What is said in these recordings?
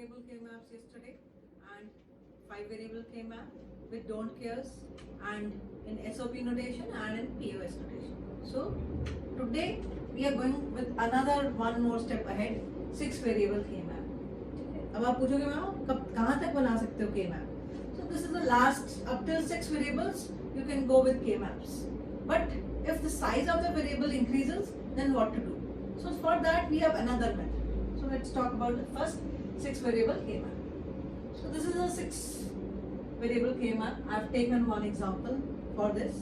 variable K-maps yesterday and 5 variable K-map with don't cares and in SOP notation and in POS notation. So today we are going with another one more step ahead, 6 variable K-map. अब आप पूछोगे ma'am कब कहाँ तक बना सकते हो K-map? So this is the last, up till 6 variables you can go with K-maps. But if the size of the variable increases, then what to do? So for that we have another method. So let's talk about the first 6 variable K-map. So this is a 6 variable K-map. I have taken one example for this.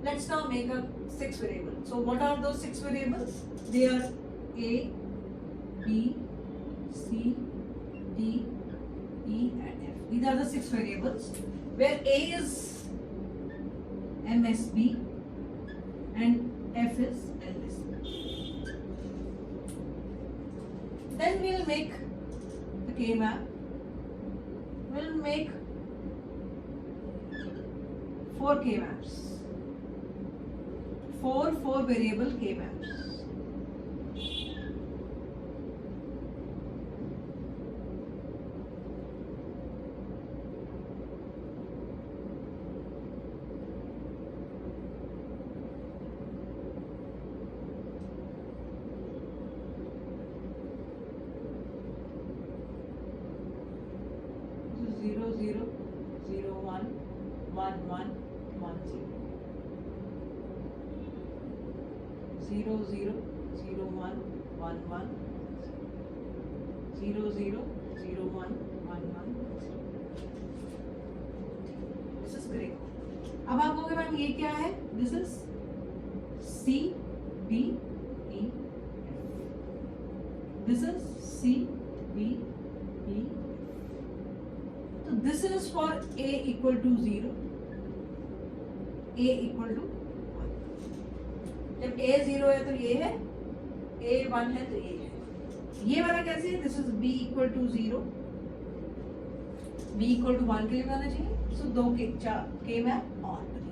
Let's now make a 6 variable. So what are those 6 variables? They are A, B, C, D, E and F. These are the 6 variables where A is MSB and F is LSB. Then we'll make the K-map. We'll make 4 K-maps. 4 variable K-maps. So 0 0 0 1 1 1 1 0. 0 0 0 1 1 1 0 0 0 1 1 1 This is correct. अब आप कहोगे ma'am ये क्या है? This is C B E F. This is C B E F. So this is for A equal to 0, A equal to 1. जब A 0 है तो ये है, A 1 है तो ये है. ये वाला कैसे है? This is B equal to 0, B equal to 1 के लिए बनाना चाहिए. So 2 K मैप और बनेंगे.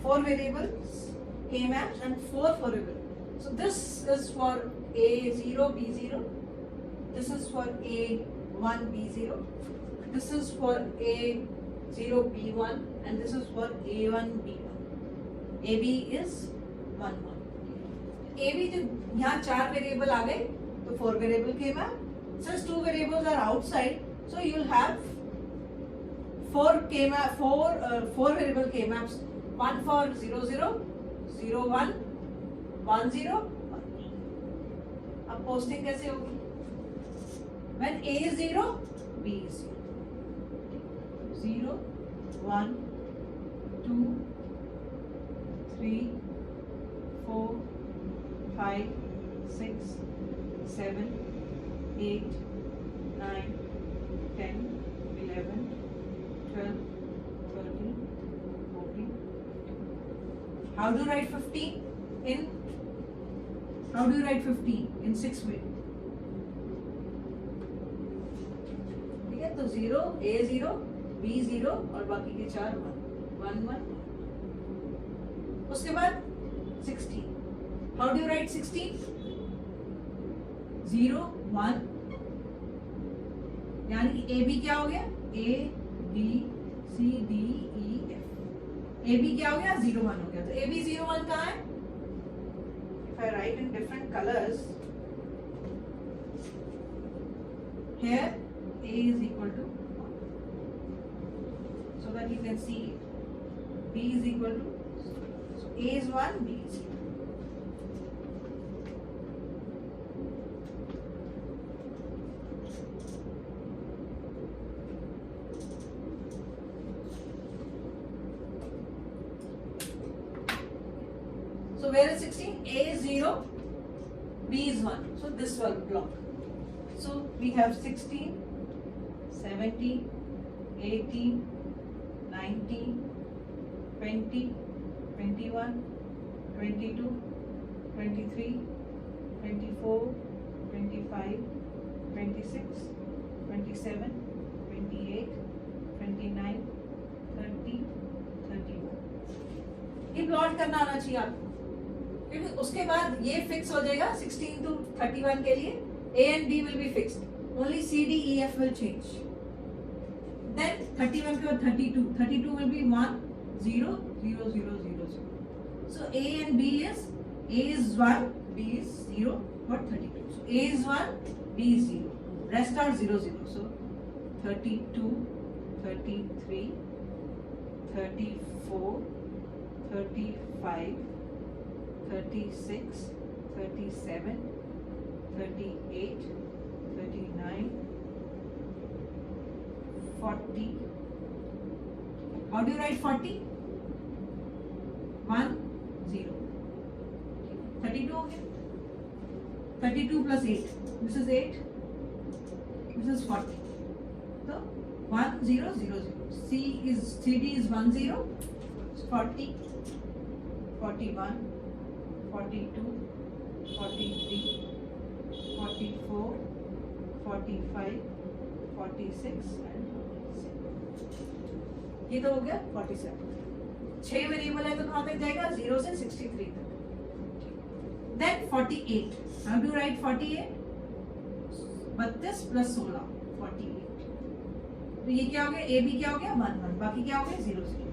Four variables, K maps and 4 variables. So this is for A0, B0. This is for A1, B0. This is for A0, B1 and this is for A1, B1. AB is 1, 1. AB जब यहाँ 4 variable आ गए तो 4 variable K map. Since 2 variables are outside, so you will have 4 variable K maps. One for 0 0, 0 1, 1 0, 1. अब posting कैसे होगी? When A is 0, B is 0. 0, 1, 2, 3, 4, 5, 6, 7, 8, 9, 10, 11, 12, 13, 14. How do you write 15 in? How do you write 15 in 6 way? ठीक है तो 0, A0, B0 और बाकी के 4 1 1 1. उसके बाद 16. How do you write 16? 0 1. यानी कि AB क्या हो गया? A B C D E F. AB क्या हो गया? 0 1 हो गया. तो AB 0 1 कहाँ है? If I write in different colors, here A is equal to 1, so that you can see it. B is equal to, so A is 1, B is 0. So where is 16? A is 0, B is 1. So this will block. So we have 16, 17, 18, 19, 20, 21, 22, 23, 24, 25, 26, 27, 28, 29, 30, 31. ये plot करना आना चाहिए आपको, क्योंकि उसके बाद ये fix हो जाएगा 16 to 31 के लिए. A and B will be fixed. Only C, D, E, F will change. Then 31 के बाद 32. 32 will be 1, 0, 0, 0, 0, 0. So A and B is, A is 1, B is 0, what 32. So A is 1, B is 0. Rest are 0, 0. So 32, 33, 34, 35, 36, 37, 38, 39, 40. How do you write 40? 1, 0. 32 हो गया. 32 plus 8. This is 8. This is 40. So 1, 0, 0, 0. CD is 1, 0. 40, 41, 42, 43, 44, 45, 46 and 47. ये तो हो गया 47. 6 variable है तो कहाँ तक जाएगा? 0 से 63 तक. Then 48. How do you write 48? 32 plus 16. 48. तो ये क्या हो गया? A B क्या हो गया? 1 1. बाकी क्या हो गया? 0 0.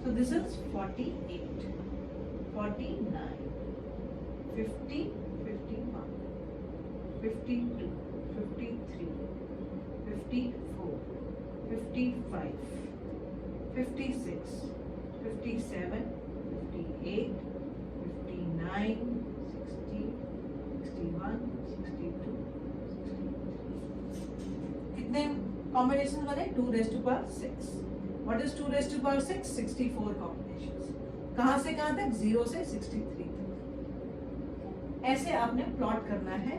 So this is 48, 49, 50, 51, 52, 53, 54, 55, 56, 57, 58, 59, 60, 61, 62, 63. कितने कॉम्बिनेशन बने? 2 raised to power 6. What is 2 raised to power 6? 64 combinations. कहाँ से कहाँ तक? 0 से 63 तक. ऐसे आपने प्लॉट करना है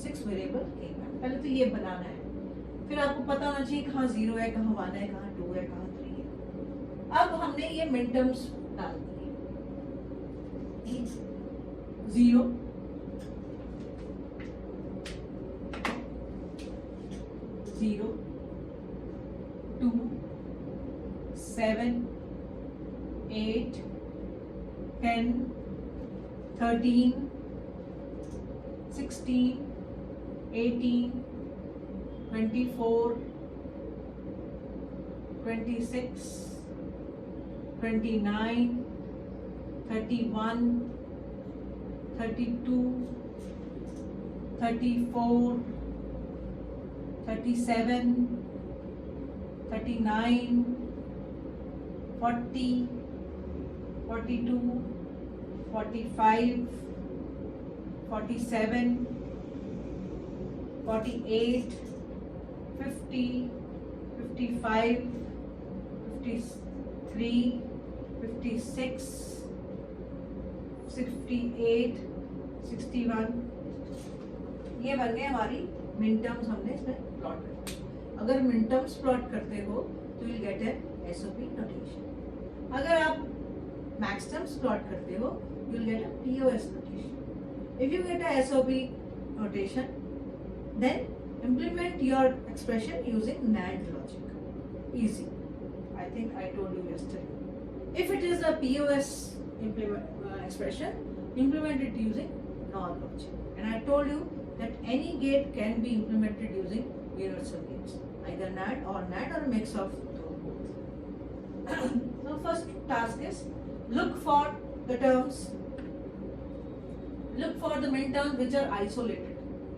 6 वेरिएबल के में. पहले तो ये बनाना है, फिर आपको पता होना चाहिए कहाँ 0 है, कहाँ 1 है, कहाँ 2 है, कहाँ 3 है. अब हमने ये मिड टर्म्स डाल दिए. 0, 0, 2, 7, 8, 10, 13, 16, 18, 24, 26, 29, 31, 32, 34, 37, 39, 40, 42, 45, 47, 48, 50, 55, 53, 56, 68, 61. ये बन गए हमारी मिन टर्म्स. हमने इसमें प्लॉट कर. अगर मिन टर्म्स प्लॉट करते हो तो will get an SOP notation. अगर आप मैक्स टर्म्स प्लॉट करते हो you will get a POS notation. If you get a SOP notation, then implement your expression using NAND logic. Easy. I think I told you yesterday. If it is a POS expression, implement it using NOR logic. And I told you that any gate can be implemented using universal gates, either NAND or NAND or a mix of both. So first task is look for the terms, look for the min terms which are isolated,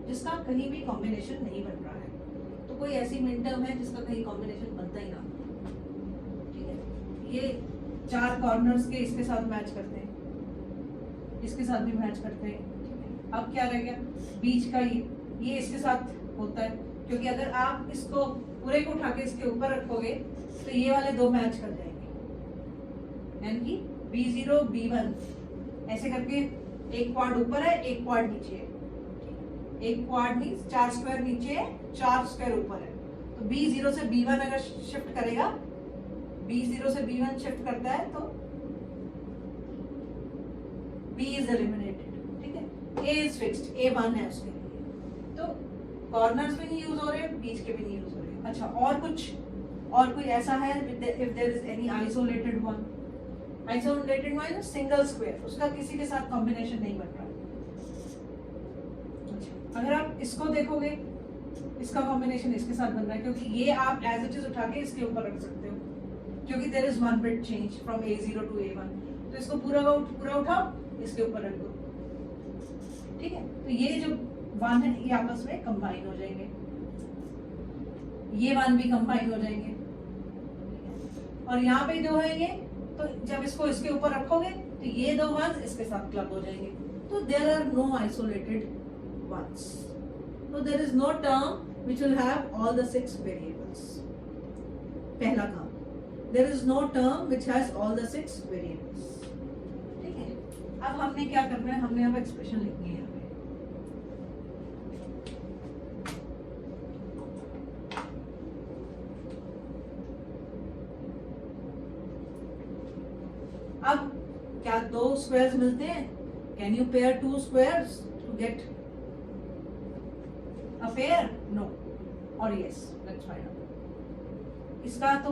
जिसका कहीं भी combination नहीं बन रहा है. तो कोई ऐसी min term है जिसका कहीं कॉम्बिनेशन बनता ही ना. ठीक है, ये 4 कॉर्नर्स के इसके साथ मैच करते हैं, इसके साथ भी मैच करते हैं. अब क्या रह गया? बीच का ये इसके साथ होता है, क्योंकि अगर आप इसको पूरे को उठा के इसके ऊपर रखोगे तो ये वाले 2 मैच कर जाएंगे. यानी कि B0 B1 ऐसे करके एक क्वाड ऊपर है, एक क्वाड नीचे है। एक क्वाड मीन्स 4 स्क्वायर नीचे है, 4 स्क्वायर ऊपर है। तो B0 से B1 अगर शिफ्ट करेगा, B0 से B1 शिफ्ट करता है तो B इज एलिमिनेटेड, ठीक है। A इज फिक्स्ड, A1 है उसके लिए, तो कॉर्नर्स भी नहीं यूज हो रहे, बीच के भी नहीं यूज हो रहे। अच्छा, और कोई ऐसा है if there is any isolated one, isolated one single square, उसका किसी के साथ कॉम्बिनेशन नहीं बन रहा। अच्छा, अगर आप इसको देखोगे, इसका कॉम्बिनेशन इसके साथ बन रहा है, क्योंकि ये आप एज इट इज उठा के इसके ऊपर रख सकते हो, क्योंकि there is one bit change from A0 to A1। तो इसको पूरा उठाओ, इसके ऊपर रख दो, ठीक है। तो ये जो वन है ये आपस में कंबाइन हो जाएंगे, ये वन भी कंबाइन हो जाएंगे, और यहाँ पे जो है ये, तो जब इसको इसके ऊपर रखोगे तो ये दो वंस इसके साथ क्लब हो जाएंगे। तो there are no isolated ones, so there is no term which will have all the 6 variables. पहला काम, there is no term which has all the 6 variables, ठीक है। अब हमने क्या करना है, हमने अब एक्सप्रेशन लिखनी है। अब क्या दो स्क्वायर्स मिलते हैं? Can you pair 2 squares to get a pair? No or yes, let's find out. इसका तो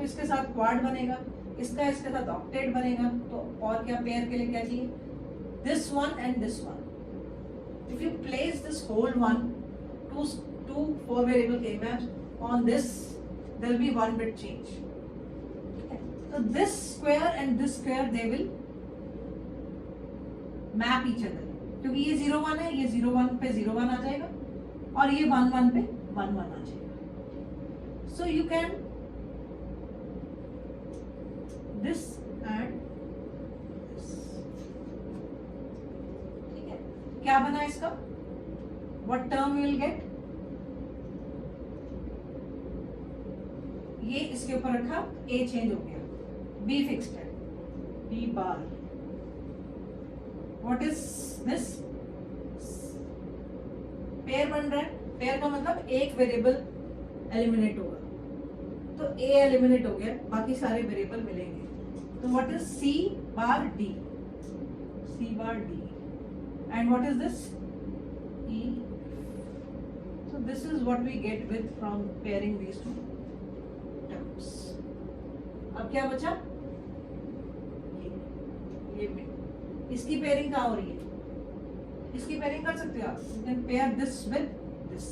इसके साथ क्वाड बनेगा, इसका इसके साथ ऑक्टेट बनेगा, तो और क्या पेयर के लिए क्या चाहिए? This one and this one. If you place this whole one, two 4 variable K-maps on this, there will be one bit change. Okay. So this square and this square, they will map each other. क्योंकि ये 0 1 है, ये 0 1 पे 0 1 आ जाएगा, और ये 1 1 पे 1 1 आ जाएगा। So you can this and this, ठीक है। क्या बना इसका? What term you will get? ये इसके ऊपर रखा, A चेंज हो गया, B फिक्स्ड है, B bar. What is this? Pair बन रहा है, पेयर का मतलब एक वेरिएबल एलिमिनेट होगा, तो A एलिमिनेट हो गया, बाकी सारे वेरिएबल मिलेंगे। तो what is C bar D, C bar D, and what is this? E। So this is what we get with from pairing these two terms. अब क्या बचा? ये इसकी पेयरिंग कहाँ हो रही है? इसकी पेयरिंग कर सकते हो आप, you can pair this with this.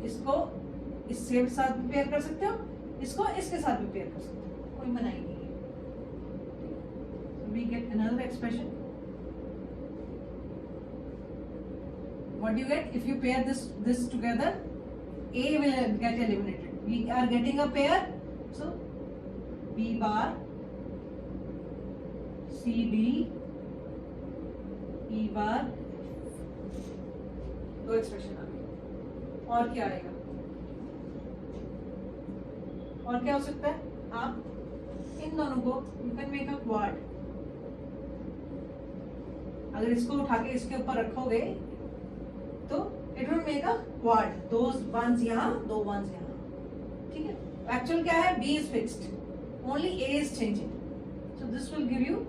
इसको इसके साथ भी पेयर कर सकते हो, इसको इसके साथ भी पेयर कर सकते हो, कोई मनाही नहीं है। So we get another expression. What do you get if you pair this together? A will get eliminated. We are getting a pair, so B bar CD E बार, दो एक्सप्रेशन आ गए। और क्या आएगा? और क्या हो सकता है? आप इन दोनों को you can make a quad. अगर इसको उठा के इसके ऊपर रखोगे तो it will make a quad, दो वंस यहाँ, दो वंस यहाँ, ठीक है। एक्चुअल क्या है? B is fixed, only A is changing, so this will give you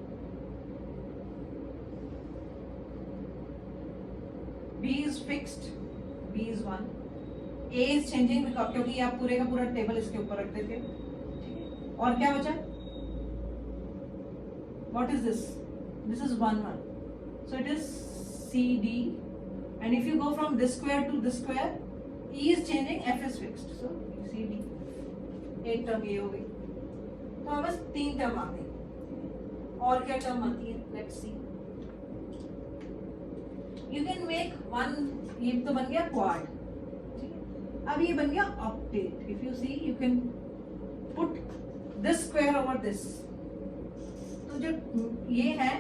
B is fixed, B is 1, A is changing क्योंकि आप पूरे का पूरा टेबल इसके ऊपर रखते थे, ठीक है। और क्या बचा? What is this? This is 1 1, so it is CD, and if you go from this square to this square, E is changing, F is fixed, so CD। एक टर्म ये हो गई, तो हमें बस 3 टर्म आ गई। और क्या टर्म आती है? Let's see. You can make one, ये तो बन गया क्वाड, ठीक है। अब ये बन गया octet. If you see, you can put this square over this. तो जो ये है,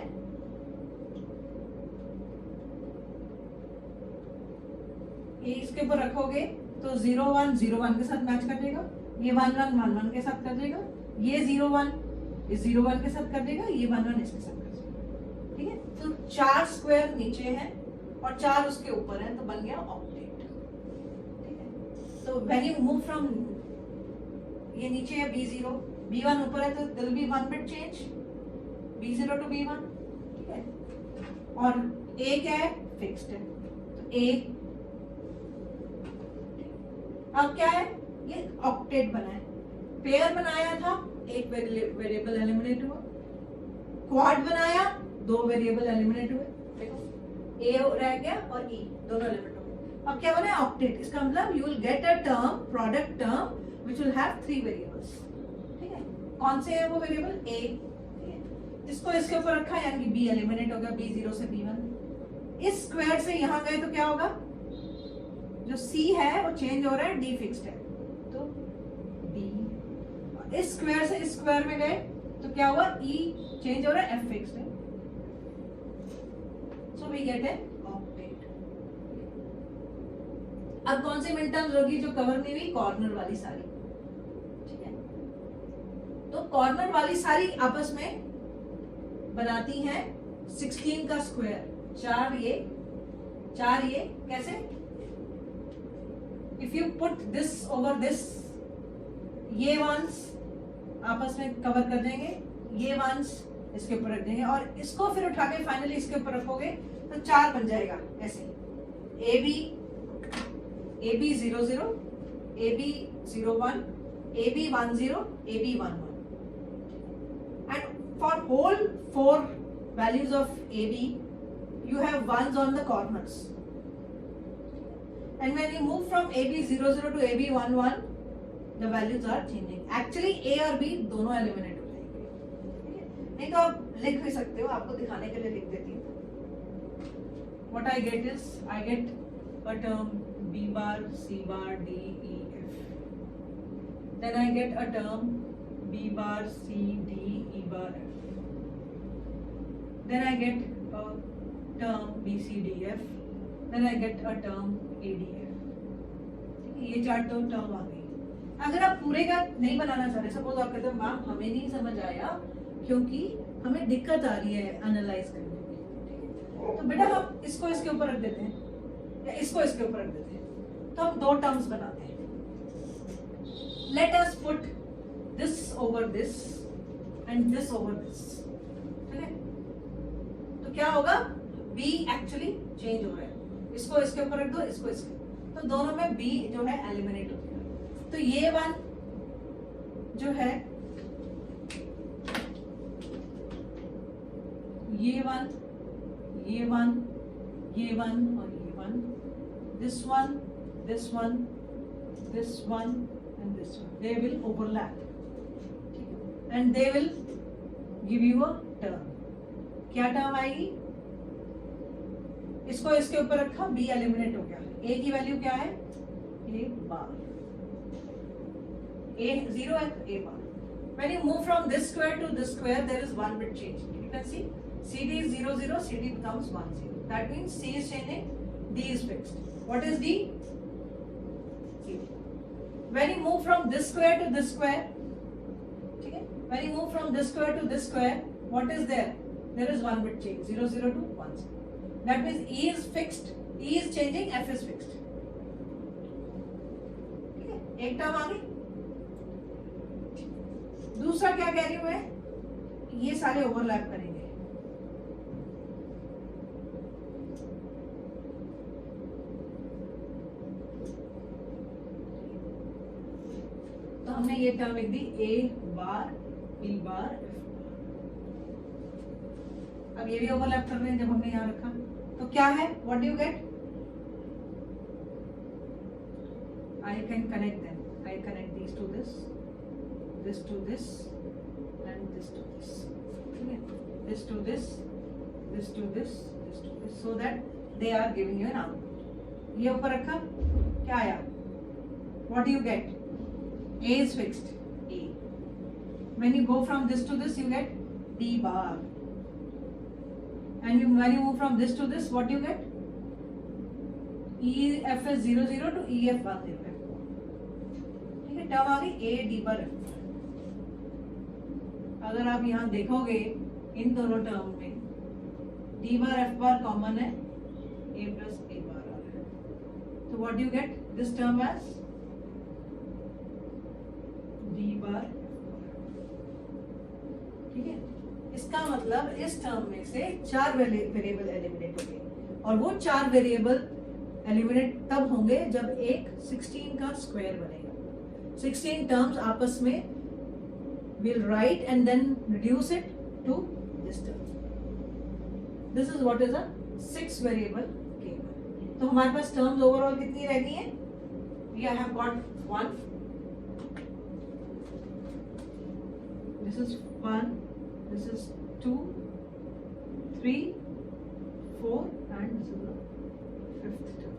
ये इसके ऊपर रखोगे तो 0 1 0 1 के साथ मैच कर जाएगा, ये 1 1 1 1 के साथ कर जाएगा, ये 0 1 इस 0 1 के साथ कर देगा, ये 1 1 इसके साथ कर देगा, ठीक है। तो 4 स्क्वायर नीचे है और 4 उसके ऊपर है, तो बन गया ऑक्टेट, ठीक है। तो व्हेन यू मूव फ्रॉम, ये नीचे है B0, B1 ऊपर है, तो दिल B 1 bit change, B0 to B1, ठीक है। और A क्या है, फिक्स्ड है, तो A, अब क्या है, ये ऑक्टेट बना है। पेयर बनाया था, एक वेरिएबल एलिमिनेट हुआ, क्वाड बनाया, 2 वेरिएबल एलिमिनेट हुए, देखो ए रह गया और ई दोनों एलिमिनेट हो गए। अब क्या बना है, ऑक्टेट। इसका मतलब you will get a term, product term which will have 3 variables, ठीक है। कौन से है वो वेरिएबल, ए, ठीक है। इसको इसके ऊपर रखा, यानी कि बी एलिमिनेट हो गया, B0 से B1। इस स्क्वायर से यहां गए तो क्या होगा, जो सी है वो चेंज हो रहा है, डी फिक्स्ड है, तो डी। इस स्क्वायर से इस स्क्वायर में गए तो क्या हुआ, ई चेंज हो रहा है, एफ फिक्स्ड है, so we get a octet. अब कौन सी मिड टर्म्स होगी जो कवर नहीं हुई, कॉर्नर वाली सारी, ठीक है। तो कॉर्नर वाली सारी आपस में बनाती हैं 16 का स्क्वायर, 4 ये कैसे, if you put this over this, ये वंस आपस में कवर कर देंगे, ये वंस इसके ऊपर रख देंगे, और इसको फिर उठा के फाइनली इसके ऊपर रखोगे तो 4 बन जाएगा ऐसे, AB 0 0, AB 0 1, AB 1 0, AB 1 1, and for whole 4 values of AB you have ones on the corners, and when you move from AB 0 0 to AB 1 1 the values are changing. Actually A और B दोनों eliminate हो जाएंगे, ठीक है। नहीं तो आप लिख भी सकते हो, आपको दिखाने के लिए लिख देती हूँ। What I get is, I get a term B bar, C bar, D, E, F. Then I get a term B bar, C, D, E bar, F. Then I get a term B, C, D, F. Then I get a term A, D, F. ये 4 तो term आ गई। अगर आप पूरे का नहीं बनाना चाह रहे, सपोज आप कहते हो मैम हमें नहीं समझ आया क्योंकि हमें दिक्कत आ रही है एनालाइज करने में, तो बेटा हम इसको इसके ऊपर रख देते हैं या इसको इसके ऊपर रख देते हैं, तो हम 2 टर्म्स बनाते हैं। Let us put this over this and this over this, ठीक है। तो क्या होगा, B एक्चुअली चेंज हो रहा है, इसको इसके ऊपर रख दो, इसको इसके, तो दोनों में B जो है एलिमिनेट हो गया। तो ये 1 जो है, ये 1, ये 1, ये 1 और ये 1, this one, this one, this one and this one, they will overlap and they will give you a term. क्या टर्म आएगी, इसको इसके ऊपर रखा, B एलिमिनेट हो गया, A की वैल्यू क्या है, A bar, A 0 and A bar. When you move from this square to this square, there is 1 bit change. You can see CD is 0 0, CD becomes 1 0. That means C is changing, D is fixed. What is D? CD. When you move from this square to this square, okay? When you move from this square to this square, what is there? There is 1 bit change, 0 0 to 1 0. That means E is fixed, E is changing, F is fixed. Okay? एक term आ गई। दूसरा क्या कह रही हूं मैं, ये सारे ओवरलैप करेंगे, तो हमने ये टर्म लिख दी, A bar, B bar, F बार। अब ये भी ओवरलैप कर रहे हैं जब हमने यहां रखा, तो क्या है, what do you get, I can connect them, I connect these to this, this to this and this to this, okay? This to this, this to this, this to this, so that they are giving you an output. ये ऊपर रखा, क्या आया, what do you get, A is fixed, A. When you go from this to this, you get D bar, and when you move from this to this, what do you get, E F is 0 0 to E F 1 0, ठीक है। Term आ गई A D bar F, अगर आप यहाँ देखोगे इन दोनों term में D bar F bar common है, ए प्लस ए बार आ रहा है, तो what you get this term as D bar, ठीक है। इसका मतलब इस टर्म में से 4 वेरिएबल एलिमिनेट होंगे, और वो 4 वेरिएबल एलिमिनेट तब होंगे जब एक 16 का स्क्वायर बनेगा। 16 टर्म्स आपस में we'll write and then reduce it to this term. This is what is a 6 variable game. तो हमारे पास टर्म्स ओवरऑल कितनी रह गई हैं? We have got 1. This is 1. This is 2, 3, 4, and this is the 5th term.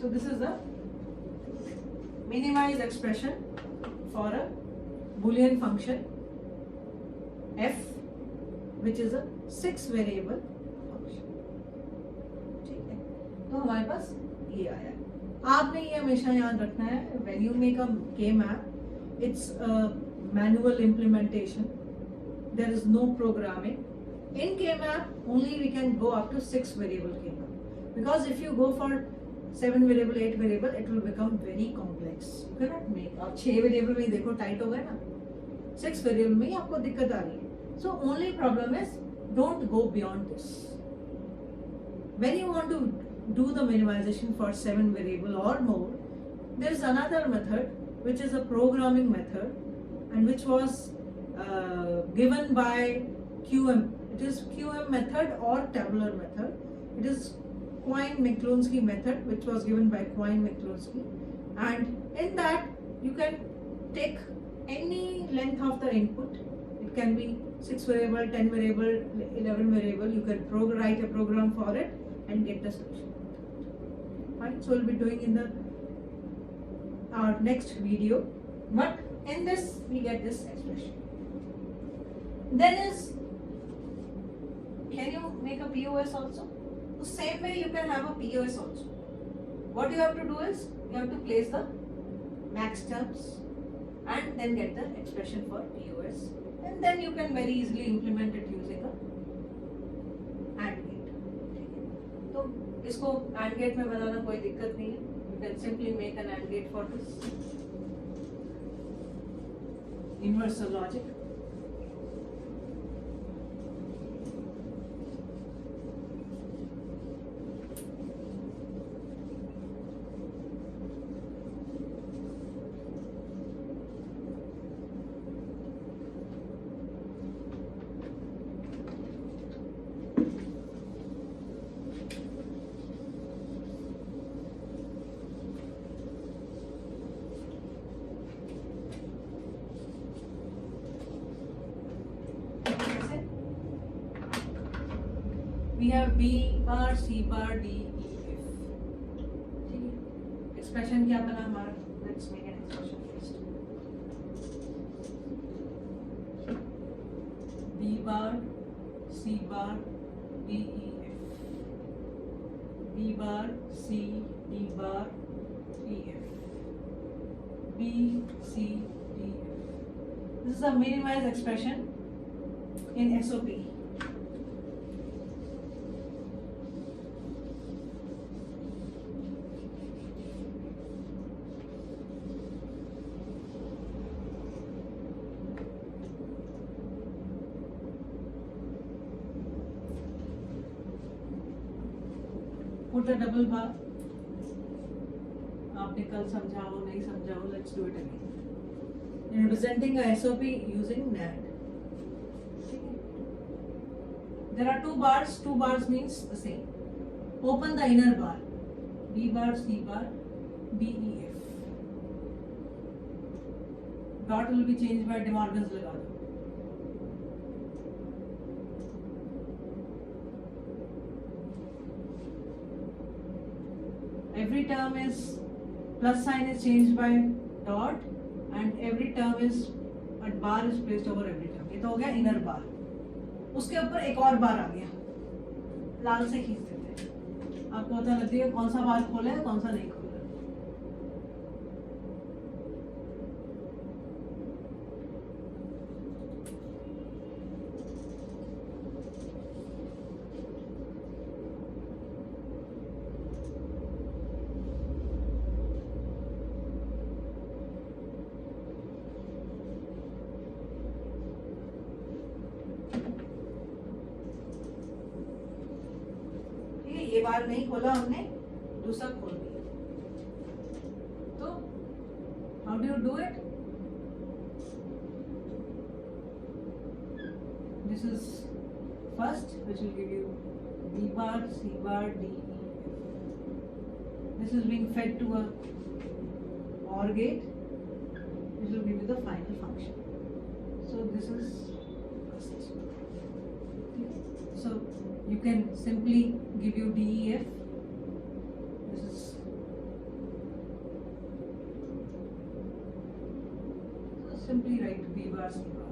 So this is the minimized expression for a Boolean function f, which is a 6 variable function. ठीक है, तो हमारे पास ये आया। आपने ये हमेशा याद रखना है, when you make a K-map, it's a manual implementation. There is no programming. In K-map, only we can go up to 6 variable K-map. Because if you go for 7 variable 8 variable it will become very complex, you can not make. आप 6 variable में ही देखो tight हो गए ना, 6 variable में ही आपको दिक्कत आ रही है। So only problem is don't go beyond this. When you want to do the minimization for 7 variable or more, there is another method which is a programming method and which was given by QM. It is QM method or tabular method. It is Quine-Miklunski method, which was given by Quine-Miklunski, and in that you can take any length of the input. It can be 6 variable, 10 variable, 11 variable. You can write a program for it and get the solution. Fine. So we'll be doing in the our next video, but in this we get this expression. Then is, can you make a POS also? The same way you can have a POS also. What you have to do is you have to place the max terms and then get the expression for POS, and then you can very easily implement it using a AND gate. तो इसको AND gate में बनाना कोई दिक्कत नहीं है. You can simply make an AND gate for this. Inversal logic. We have B bar, C bar, D, E, F. ठीक है, expression क्या बना हमारा? Let's make an expression first. B bar, C bar, D, E, F. B bar, C, D bar, E, F. B, C, D, F. This is a minimized expression in SOP. Put a double bar. आपने कल समझाओ नहीं समझाओ, let's do it again. Representing a SOP using NAND. There are 2 bars. 2 bars means the same. Open the inner bar. B bar, C bar, D, E, F. Dot will be changed by De Morgan's लगा दो. Every term is plus sign is changed by dot and every term is a bar is placed over every term. ये तो हो गया inner bar. उसके ऊपर एक और बार आ गया, लाल से खींच देते हैं, आपको पता लगती है कौन सा बार खोला है कौन सा नहीं खोला। ये बार नहीं खोला हमने, दूसरा खोल दिया। तो how do you do it? This is first which will give you B bar, C bar, D, E, F. This is being fed to a OR gate which will give you the final function. So this is first. So you can simply give you D, E, F. This is so simply write B bar, C bar.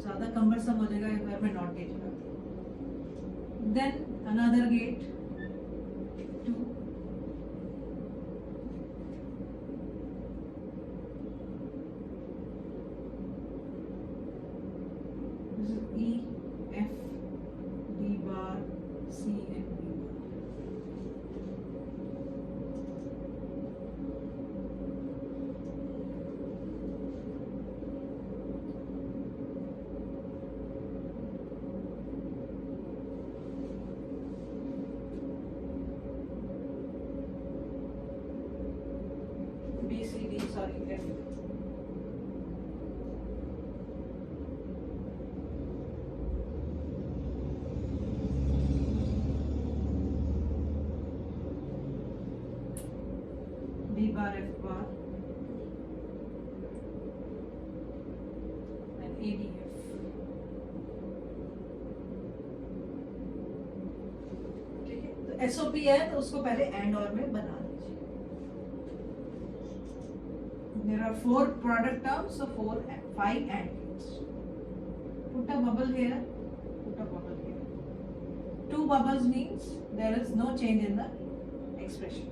ज़्यादा cumbersome हो जाएगा अगर मैं not gate लगा। Then another gate 2, this is E, F, D bar, C and B bar. B, C, D, sorry, F. B bar, F bar, and A, D, F. ठीक है, तो SOP है तो उसको पहले एंड और में बना लीजिए। There are 4 product terms, so 5 AND gates. Put a bubble here, put a bubble here. 2 bubbles means there is no change in the expression.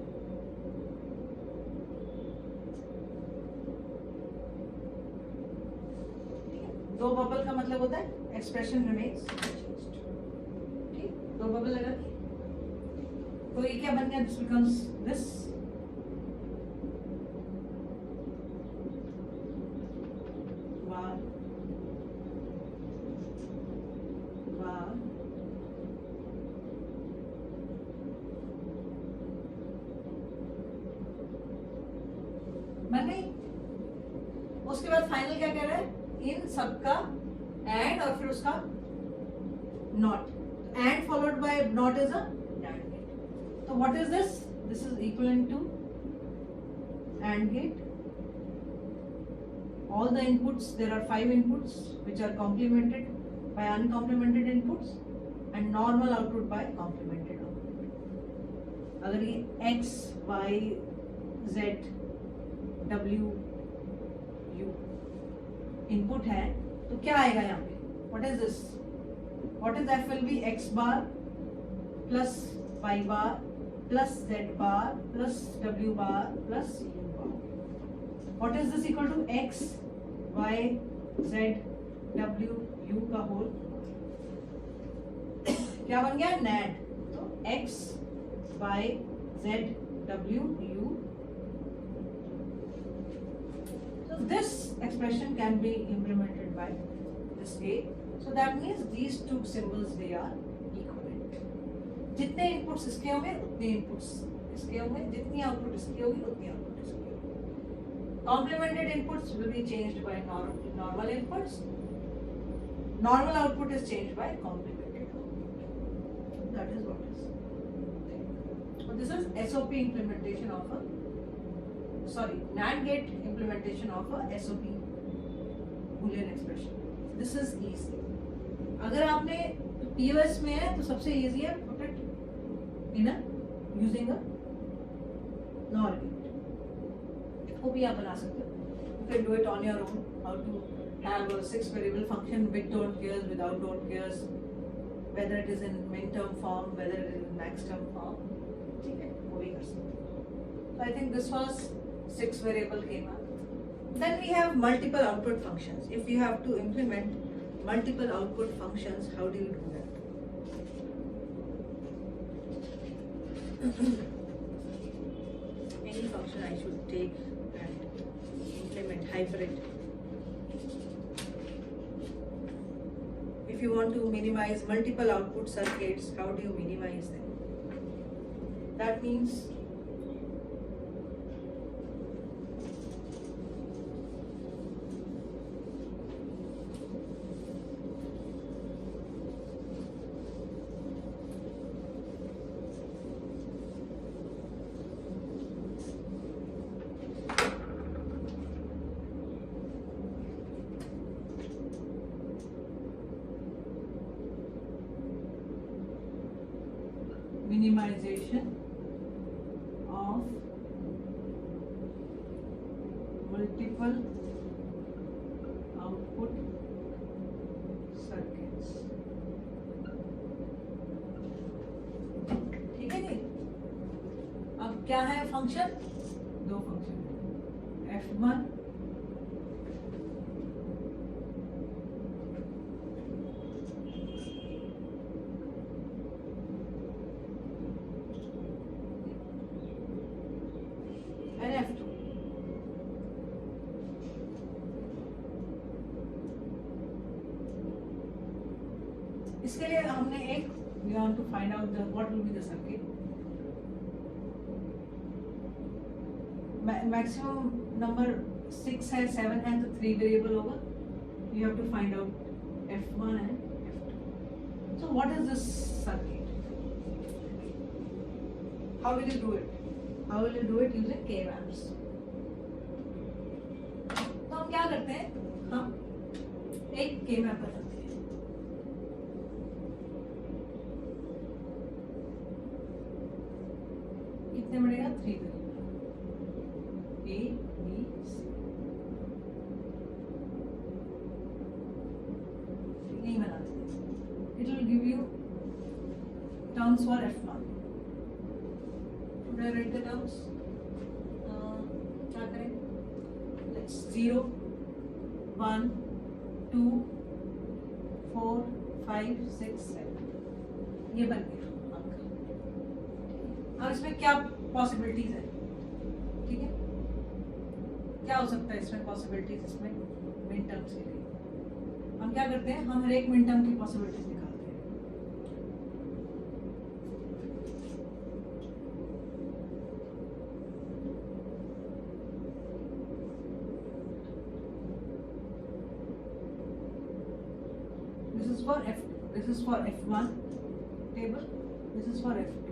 दो बबल का मतलब होता है expression remains unchanged. ठीक, 2 बबल लगा दी। तो ये क्या बन गया? This becomes this. बन गई। उसके बाद फाइनल क्या कह रहा है? इन सबका एंड और फिर उसका not. And followed by not is a NAND gate. तो what is this? This is equivalent to AND gate. All the inputs, there are 5 inputs which are complemented by uncomplemented inputs and normal output by complemented output. अगर ये X, Y, Z, W, U input है तो क्या आएगा यहाँ पे? What is this? What is that? Will be X bar plus Y bar plus Z bar plus W bar plus U bar. What is this equal to? X, Y, Z, W, U का whole क्या बन गया? NAND. तो X, Y, Z, W, U. So this expression can be implemented by this way. So that means these two symbols they are equivalent. जितने inputs इसके होंगे उतने inputs इसके होंगे, जितनी output इसकी होगी उतनी output इसकी होगी. Complemented inputs will be changed by normal inputs. Normal output is changed by complemented output. That is what is. So this is SOP implementation of a NAND gate implementation of a SOP Boolean expression. This is easy. अगर आपने POS में है तो सबसे easy है put it in a using a NOR gate. वो भी आप बना सकते हो. You can do it on your own. How to have a 6 variable function with don't cares, without don't cares, whether it is in min term form, whether it is in max term form. ठीक है, वो भी कर सकते हो. So I think this was 6 variable came up. Then we have multiple output functions. If you have to implement multiple output functions, how do you do that? Any function I should take and implement hybrid. If you want to minimize multiple output circuits, how do you minimize them? That means minimization of multiple output circuits. ठीक है जी। अब क्या है function? दो function है, F1 and F2। इसके लिए हमने एक we want to find out the what will be the circuit. Maximum number 6 है, 7 है, तो 3 वेरिएबल होगा. You have to find out F1 and F2. So what is this circuit? How will you do it? How will you do it using K-maps? तो हम क्या करते हैं? हम एक K-map बनाते हैं. कितने बढ़ेगा? 3 वेरिएबल A, B, C. नहीं बनाते. It will give you terms for F1. Should I write the terms? क्या करें? Let's 0, 1, 2, 4, 5, 6, 7. ये बन गया अंक. अब इसमें क्या पॉसिबिलिटीज है? ठीक है, क्या हो सकता है इसमें पॉसिबिलिटीज? इसमें मिन टर्म्स के लिए हम क्या करते हैं? हम हर एक मिन टर्म की पॉसिबिलिटीज निकालते हैं. This is for F. This is for F1 table. This is for F2.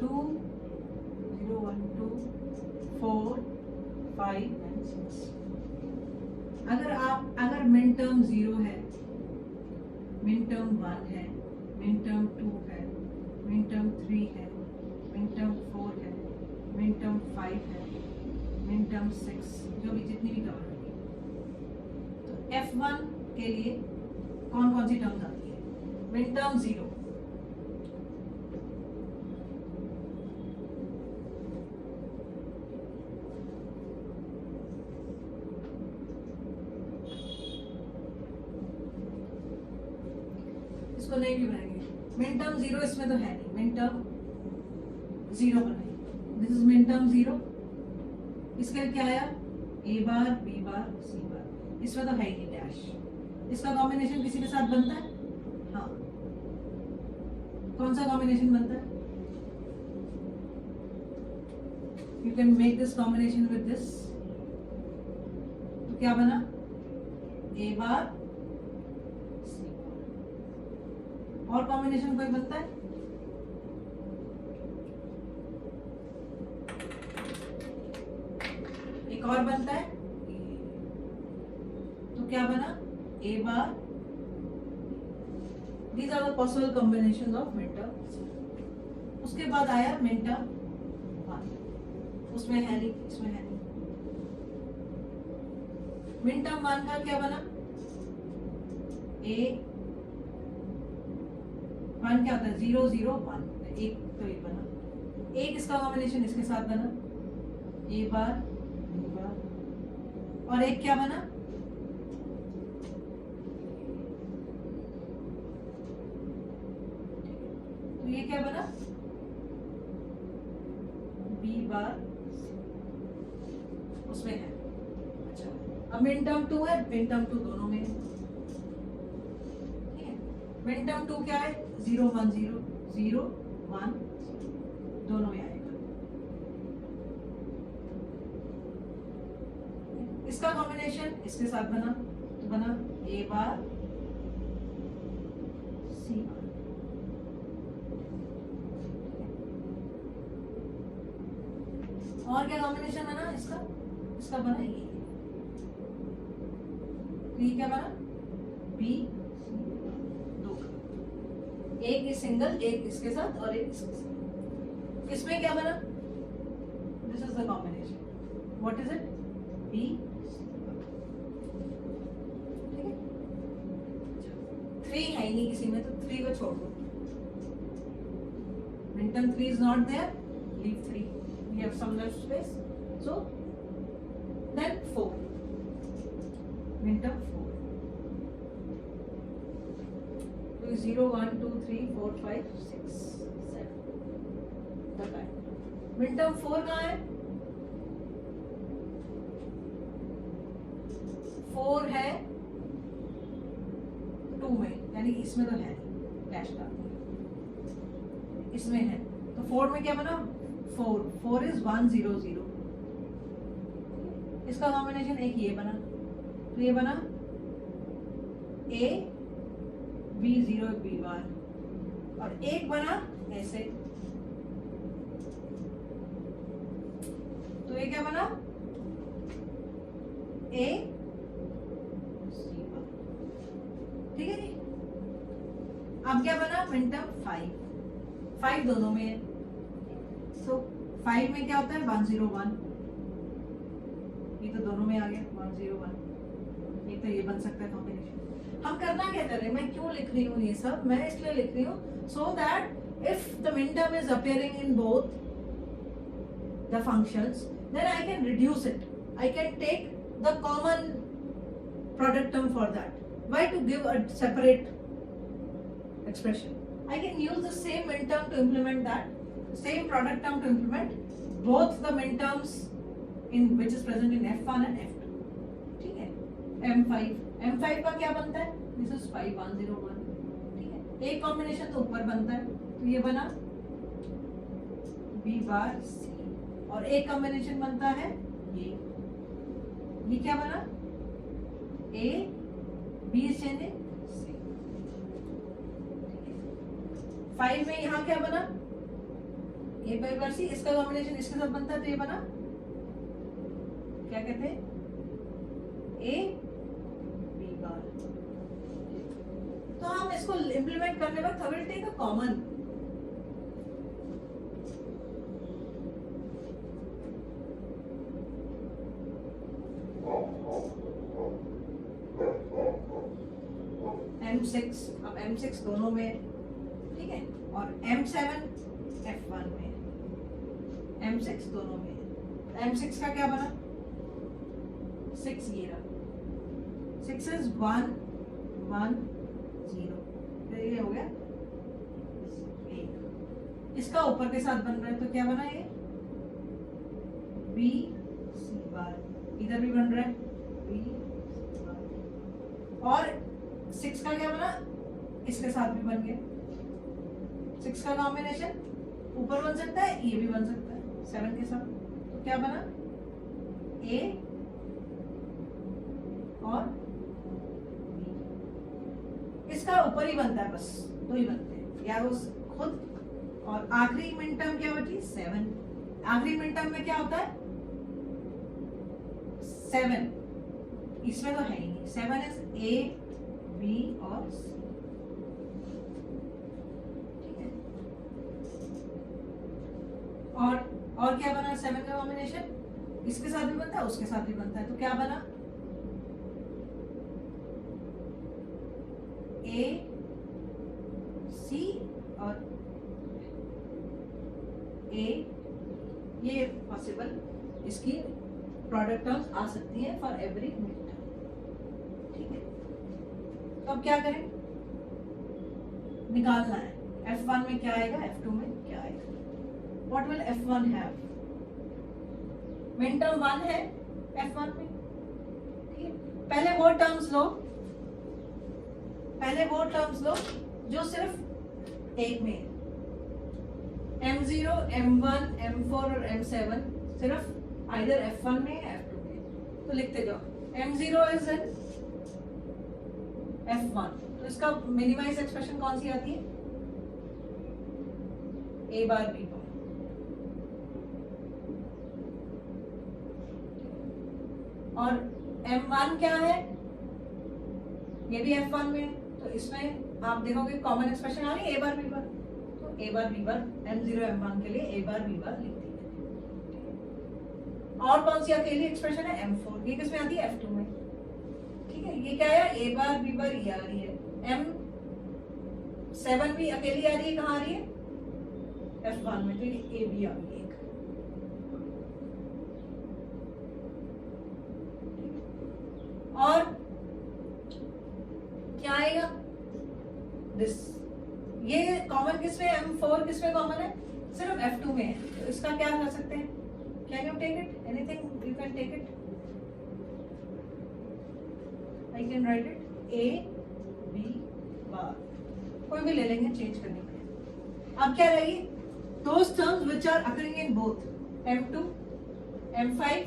2, 0, 1, 2, 4, 5 and 6. अगर मिन टर्म 0 है, मिन टर्म 1 है, मिन टर्म 2 है, मिन टर्म 3 है, मिन टर्म 4 है, मिन टर्म 5 है, मिन टर्म 6, जो भी जितनी भी कवर होगी, तो F1 के लिए कौन कौन सी टर्म्स आती है? मिन टर्म 0, इसको नहीं भी बनाएंगे. मिन टर्म 0 इसमें तो है नहीं, मिन टर्म 0 बनाएंगे. This is min term 0. इसके क्या आया? A bar, B bar, C बार. इसमें तो है ही नहीं डैश. इसका कॉम्बिनेशन किसी के साथ बनता है? हाँ. कौन सा कॉम्बिनेशन बनता है? You can make this combination with this. तो क्या बना? A बार, और कॉम्बिनेशन कोई बनता है? एक और बनता है. तो क्या बना? A bar. These are the possible combinations of min term. उसके बाद आया मिन टर्म 1. उसमें है नहीं, इसमें है नहीं. मिन टर्म 1 का क्या बना? A 1 क्या होता है? 0, 0, 1. एक तो ये बना. एक इसका कॉम्बिनेशन इसके साथ बना, A बार, B बार. और एक क्या बना? तो ये क्या बना? B बार, उसमें है. अच्छा, अब मिन टर्म 2 है, मिन टर्म 2 दोनों में है. मिन टर्म 2 क्या है, 0 1 0 0 1 दोनों में आएगा। इसका कॉम्बिनेशन इसके साथ बना तो बना ए बार सी बार। और क्या कॉम्बिनेशन बना इसका, इसका बना ये, तो ये क्या बना बी दो, एक इस सिंगल, एक इसके साथ और एक इसके साथ। इसमें क्या बना, this is the combination, what is it, B. ठीक है, 3 है ही नहीं किसी में तो 3 को छोड़ दो, minterm 3 is not there, leave 3, we have some left space, so then 4, minterm 4, 0 1 2 3 4 5 6 7 तक है। मिनटर्म 4 कहाँ है, 4 है 2 में, यानी इसमें तो है डैश डाल दिया, इसमें है तो 4 में क्या बना 4, 4 is 1 0 0। इसका कॉम्बिनेशन एक ये बना, तो ये बना ए बी 0 बी बार, और एक बना ऐसे, तो ये क्या बना ए सी बार। ठीक है जी, अब क्या बना मिनटर्म 5, 5 दोनों में है, सो 5 में क्या होता है 1 0 1, ये तो दोनों में आ गया 1 0 1, ये तो ये बन सकता है कॉम्बिनेशन। हम करना क्या कर रहे हैं, मैं क्यों लिख रही हूँ ये सब, मैं इसलिए लिख रही हूँ so that if the minterm is appearing in both the functions then I can reduce it, I can take the common product term for that, why to give a separate expression, I can use the same min term to implement that, same product term to implement both the min terms in which is present in F1 and F2। ठीक है, M5 का क्या बनता है, this is 5 1 0 1। ठीक है, एक combination तो ऊपर बनता है, तो ये बना B बार C, और एक कॉम्बिनेशन बनता है ये क्या बना A B is changing 5 में यहाँ क्या बना ए बार सी, इसका कॉम्बिनेशन इसके साथ बनता है तो ये बना क्या कहते हैं ए बी बार। तो हम इसको इंप्लीमेंट करने वक्त will take a common, M6, अब M6 दोनों में, ठीक है, और M7 F1 में, M6 दोनों में, M6 का क्या बना 6, ये रहा 6 is 1 1 0, तो ये हो गया 1, इसका ऊपर के साथ बन रहा है तो क्या बना ये B C बार, इधर भी बन रहा है B C बार, और 6 का क्या बना इसके साथ भी बन गया, 6 का कॉम्बिनेशन ऊपर बन सकता है, ये भी बन सकता है 7 के साथ, तो क्या बना A और B, इसका ऊपर ही बनता है, बस 2 ही बनते हैं, या वो खुद, और आखिरी मिन टर्म क्या बची 7, आखिरी मिन टर्म में क्या होता है 7, इसमें तो है ही नहीं, 7 इज A B और C। और क्या बना 7 का कॉम्बिनेशन, इसके साथ भी बनता है उसके साथ भी बनता है, तो क्या बना A C और A, ये पॉसिबल, इसकी प्रोडक्ट टर्म्स आ सकती हैं फॉर एवरी मिड टर्म। ठीक है, तो अब क्या करें, निकालना है F1 में क्या आएगा, F2 में क्या आएगा। What will F1 have? Min term 1 है F1 में, ठीक है, पहले वो टर्म्स लो जो सिर्फ एक में है। M0, M1, M4 और M7 सिर्फ आइदर F1 में है F2 में। तो लिखते जाओ M0 इज इन F1। तो इसका मिनिमाइज एक्सप्रेशन कौन सी आती है? A बार B बार। और M1 क्या है? ये भी F1 में है, तो इसमें आप देखोगे कॉमन एक्सप्रेशन आ रही है A बार B बार। तो A bar B bar M0 M1 के लिए A बार B बार लिख दी। और कौन सी अकेली एक्सप्रेशन है? M4। ये किसमें आती है? F2 में। ठीक है, ये क्या है? A बार B बार ये आ रही है। M7 भी अकेली आ रही है, कहाँ आ रही है? F1 में। तो ये A B आ गई एक। और क्या आएगा? दिस। ये कॉमन किसमें? M4 किसमें कॉमन है? सिर्फ F2 में है। तो इसका क्या कर सकते हैं? Can you take it? Anything you can take it? I can write it A B बार। कोई भी ले लेंगे चेंज करने के लिए। अब क्या रहेगी? Those terms which are occurring in both M2, M5,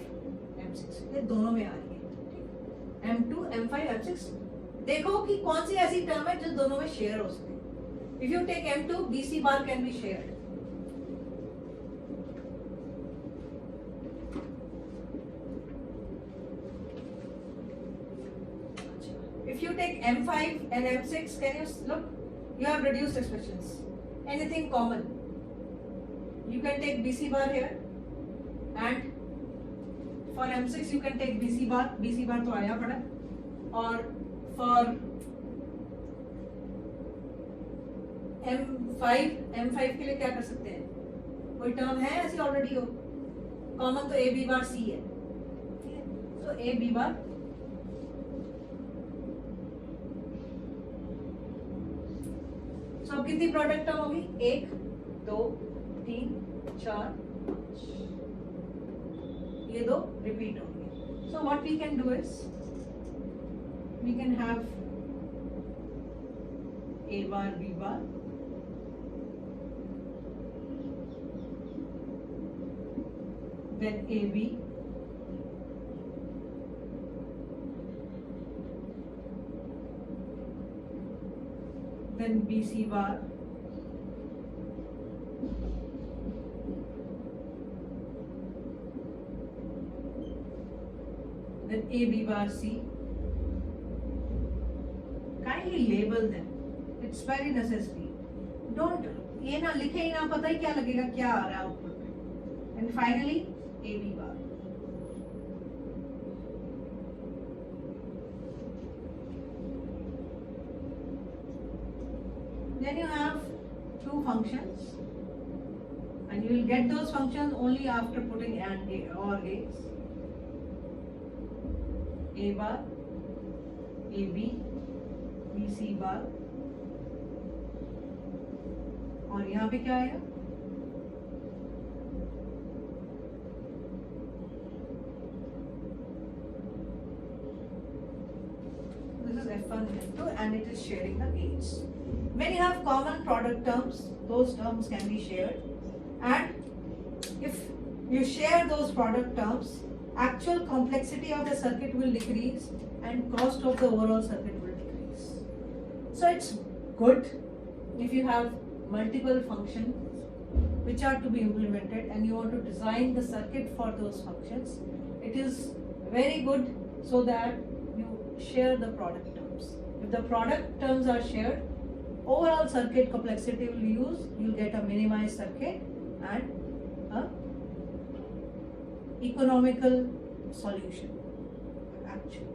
M6 ये दोनों में आ रही है। M2, M5, M6 देखो कि कौन सी ऐसी टर्म है जो दोनों में शेयर हो सकती है। If you take M2, BC bar can be shared. If you take M5 and M6, can you look? You have reduced expressions. Anything common? You can take BC bar here, and for M6 you can take BC bar. BC bar तो आया पड़ा। और for M5 के लिए क्या कर सकते हैं? कोई टर्म है ऐसी ऑलरेडी हो? कॉमन तो A B बार C है। ठीक है, तो A B बार। अब कितनी प्रोडक्ट टर्म होगी? 1 2 3 4 5। ये दो रिपीट होंगे। So what we can do is we can have A bar B bar, then AB, then BC bar, then AB bar C. Kindly label them. It's very necessary. Don't ये ना लिखे ही ना पता ही क्या लगेगा क्या आ रहा है आउटपुट में. And finally AB bar. Then you have two functions, and you will get those functions only after putting AND or gates. A bar, AB, BC bar, और यहाँ पे क्या आएगा? This is F1 F2 and it is sharing the gates. When you have common product terms, those terms can be shared, and if you share those product terms, actual complexity of the circuit will decrease and cost of the overall circuit will decrease. So it's good if you have multiple functions which are to be implemented and you want to design the circuit for those functions. It is very good so that you share the product terms. If the product terms are shared, overall circuit complexity will use, you'll get a minimized circuit and a economical solution actually.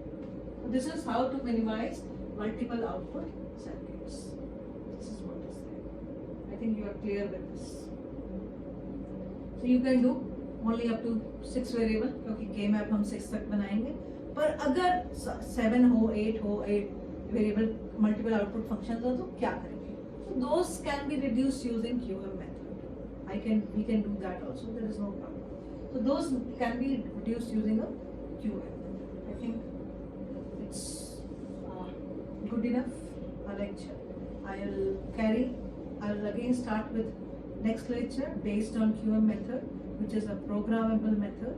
So this is how to minimize multiple output circuits. This is what is there. I think you are clear with this. So you can do only up to 6 variable क्योंकि K map हम 6 तक बनाएंगे, पर अगर 7 हो 8 हो 8 variable multiple output functions हो तो क्या करेंगे? So those can be reduced using QM method. We can do that also. There is no problem. So those can be reduced using a QM. I think it's good enough a lecture. I'll again start with next lecture based on QM method, which is a programmable method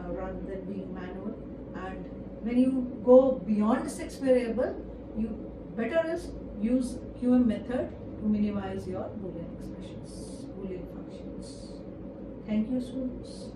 rather than being manual. And when you go beyond 6 variable, you better is use QM method to minimize your Boolean expressions, Boolean functions. Thank you, students.